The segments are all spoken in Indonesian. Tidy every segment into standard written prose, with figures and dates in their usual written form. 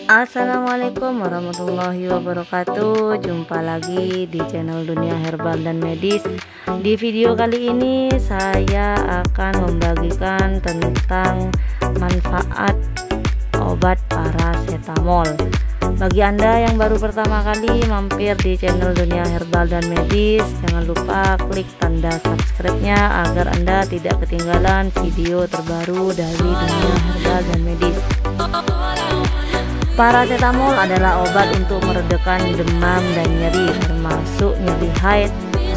Assalamualaikum warahmatullahi wabarakatuh. Jumpa lagi di channel Dunia Herbal dan Medis. Di video kali ini saya akan membagikan tentang manfaat obat paracetamol. Bagi Anda yang baru pertama kali mampir di channel Dunia Herbal dan Medis, jangan lupa klik tanda subscribe-nya agar Anda tidak ketinggalan video terbaru dari Dunia Herbal dan Medis. Paracetamol adalah obat untuk meredakan demam dan nyeri, termasuk nyeri haid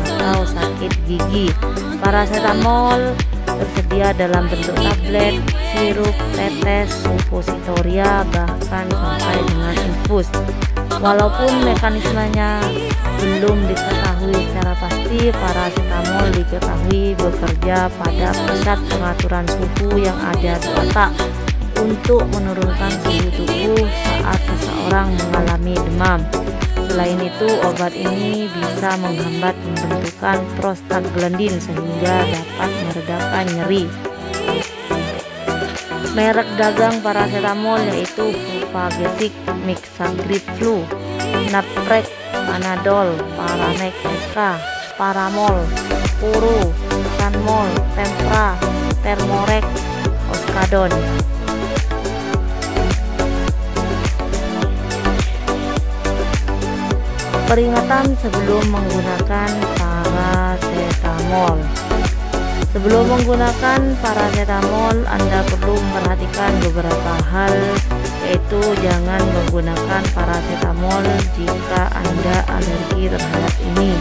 atau sakit gigi. Paracetamol tersedia dalam bentuk tablet, sirup, tetes, suppositoria, bahkan sampai dengan infus. Walaupun mekanismenya belum diketahui secara pasti, paracetamol diketahui bekerja pada pusat pengaturan suhu yang ada di otak untuk menurunkan suhu tubuh saat seseorang mengalami demam. Selain itu, obat ini bisa menghambat pembentukan prostaglandin sehingga dapat meredakan nyeri. Merek dagang paracetamol yaitu Fuvagesic, Mixagrip Naprec, Panadol, Paranex SK, Paramol, Puro, Sanmol, Tempra, Thermorex, Oskadon. Peringatan sebelum menggunakan paracetamol. Sebelum menggunakan paracetamol, Anda perlu memperhatikan beberapa hal, yaitu jangan menggunakan paracetamol jika Anda alergi terhadap ini.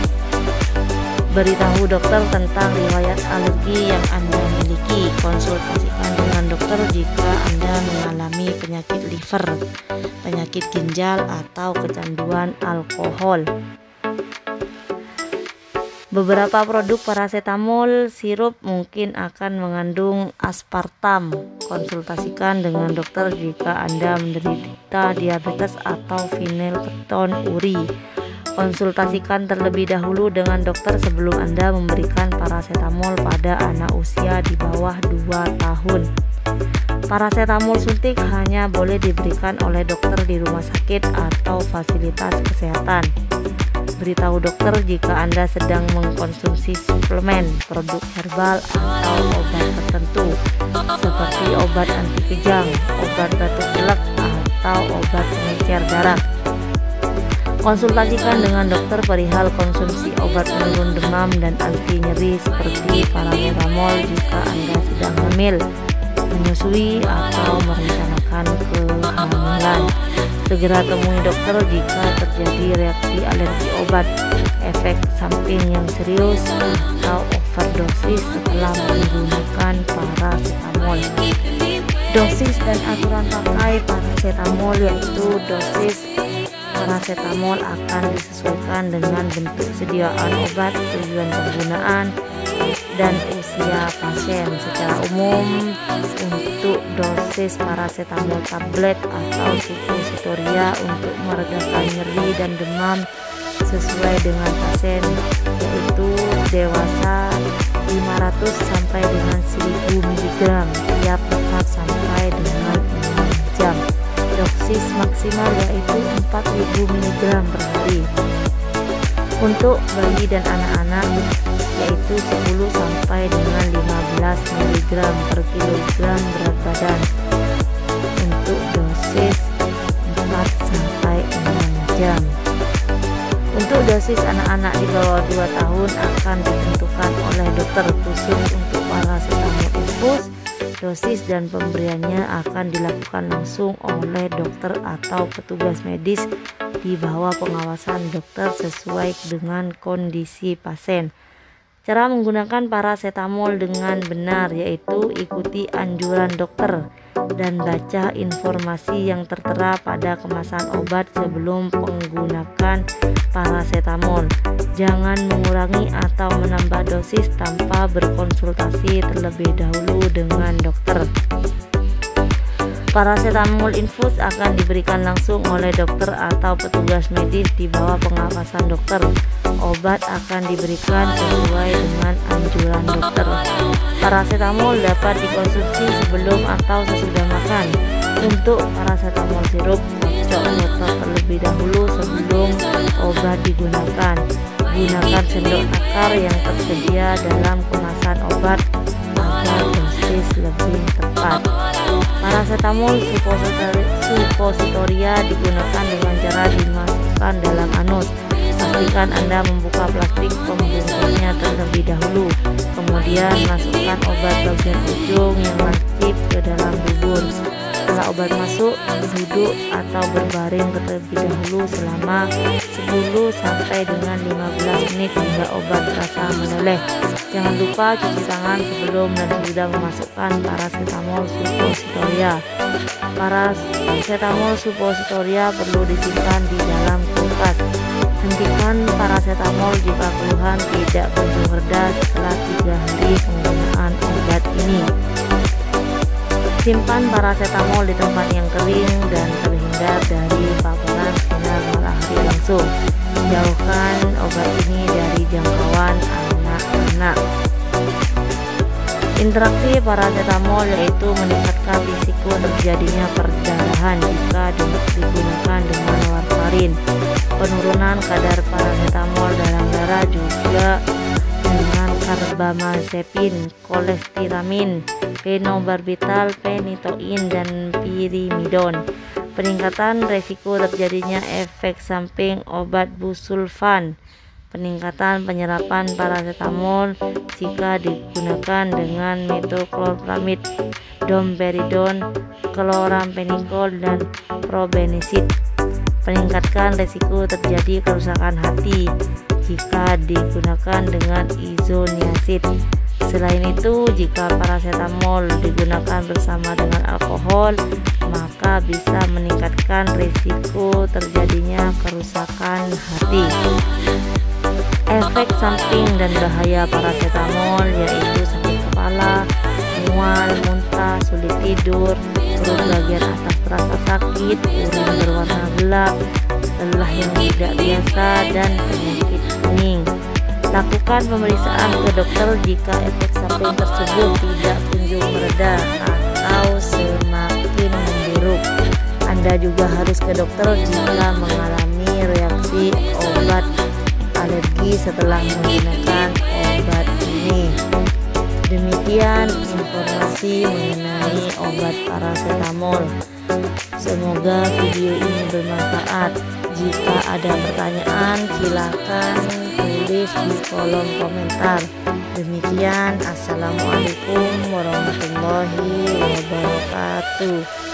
Beritahu dokter tentang riwayat alergi yang Anda miliki. Konsultasikan dengan dokter jika Anda mengalami penyakit liver, penyakit ginjal, atau kecanduan alkohol. Beberapa produk paracetamol sirup mungkin akan mengandung aspartam. Konsultasikan dengan dokter jika Anda menderita diabetes atau phenylketonuria. Konsultasikan terlebih dahulu dengan dokter sebelum Anda memberikan paracetamol pada anak usia di bawah 2 tahun. Paracetamol suntik hanya boleh diberikan oleh dokter di rumah sakit atau fasilitas kesehatan. Beritahu dokter jika Anda sedang mengkonsumsi suplemen, produk herbal, atau obat tertentu seperti obat anti kejang, obat batuk pilek, atau obat pengencer darah. Konsultasikan dengan dokter perihal konsumsi obat penurun demam dan anti nyeri seperti paracetamol jika Anda sedang hamil, menyusui, atau merencanakan kehamilan. Segera temui dokter jika terjadi reaksi alergi obat, efek samping yang serius, atau overdosis setelah menggunakan paracetamol. Dosis dan aturan pakai paracetamol, yaitu dosis paracetamol akan disesuaikan dengan bentuk sediaan obat, tujuan penggunaan, dan usia pasien. Secara umum, untuk dosis paracetamol tablet atau suppositoria untuk meredakan nyeri dan demam sesuai dengan pasien, yaitu dewasa 500 sampai dengan 1000 mg tiap 4 sampai dengan 6 jam. Dosis maksimal yaitu 4000 mg per hari. Untuk bayi dan anak-anak yaitu 10 sampai dengan 15 mg per kilogram berat badan untuk dosis 4 sampai 6 jam. Untuk dosis anak-anak di bawah 2 tahun akan ditentukan oleh dokter khusus. Untuk paracetamol infus, dosis dan pemberiannya akan dilakukan langsung oleh dokter atau petugas medis di bawah pengawasan dokter sesuai dengan kondisi pasien. Cara menggunakan paracetamol dengan benar yaitu ikuti anjuran dokter dan baca informasi yang tertera pada kemasan obat sebelum menggunakan paracetamol. Jangan mengurangi atau menambah dosis tanpa berkonsultasi terlebih dahulu dengan dokter. Paracetamol infus akan diberikan langsung oleh dokter atau petugas medis di bawah pengawasan dokter. Obat akan diberikan sesuai dengan anjuran dokter. Paracetamol dapat dikonsumsi sebelum atau sesudah makan. Untuk paracetamol sirup, periksa obat terlebih dahulu sebelum obat digunakan. Gunakan sendok takar yang tersedia dalam kemasan obat agar dosis lebih tepat. Paracetamol suppositoria digunakan dengan cara dimasukkan dalam anus. Pastikan Anda membuka plastik pembungkusnya terlebih dahulu. Kemudian masukkan obat bagian ujung yang lancip ke dalam bubur. Setelah obat masuk, duduk atau berbaring terlebih dahulu selama 10 sampai dengan 15 menit hingga obat terasa meleleh. Jangan lupa cuci tangan sebelum dan sudah memasukkan paracetamol suppositoria. Paracetamol suppositoria perlu disimpan di dalam kulkas. Hentikan paracetamol jika keluhan tidak kunjung reda setelah 3 hari penggunaan obat ini. Simpan paracetamol di tempat yang kering dan terhindar dari paparan sinar matahari langsung. Jauhkan obat ini dari jangkauan anak-anak. Interaksi paracetamol yaitu meningkatkan risiko terjadinya perdarahan jika digunakan dengan warfarin. Penurunan kadar paracetamol dalam darah juga dengan karbamazepin, kolestiramin, fenobarbital, phenytoin, dan pirimidon. Peningkatan resiko terjadinya efek samping obat busulfan. Peningkatan penyerapan paracetamol jika digunakan dengan metoclopramid, domperidon, chloramphenicol, dan probenecid. Meningkatkan resiko terjadi kerusakan hati jika digunakan dengan isoniazid. Selain itu, jika paracetamol digunakan bersama dengan alkohol, maka bisa meningkatkan risiko terjadinya kerusakan hati. Efek samping dan bahaya paracetamol yaitu sakit kepala, mual, muntah, sulit tidur, perut bagian atas terasa sakit, urin berwarna gelap, lelah yang tidak biasa, dan penyakit kuning. Lakukan pemeriksaan ke dokter jika efek samping tersebut tidak kunjung mereda atau semakin memburuk. Anda juga harus ke dokter jika mengalami reaksi obat alergi setelah menggunakan obat ini. Demikian informasi mengenai obat paracetamol. Semoga video ini bermanfaat. Jika ada pertanyaan, silakan tulis di kolom komentar. Demikian, assalamualaikum warahmatullahi wabarakatuh.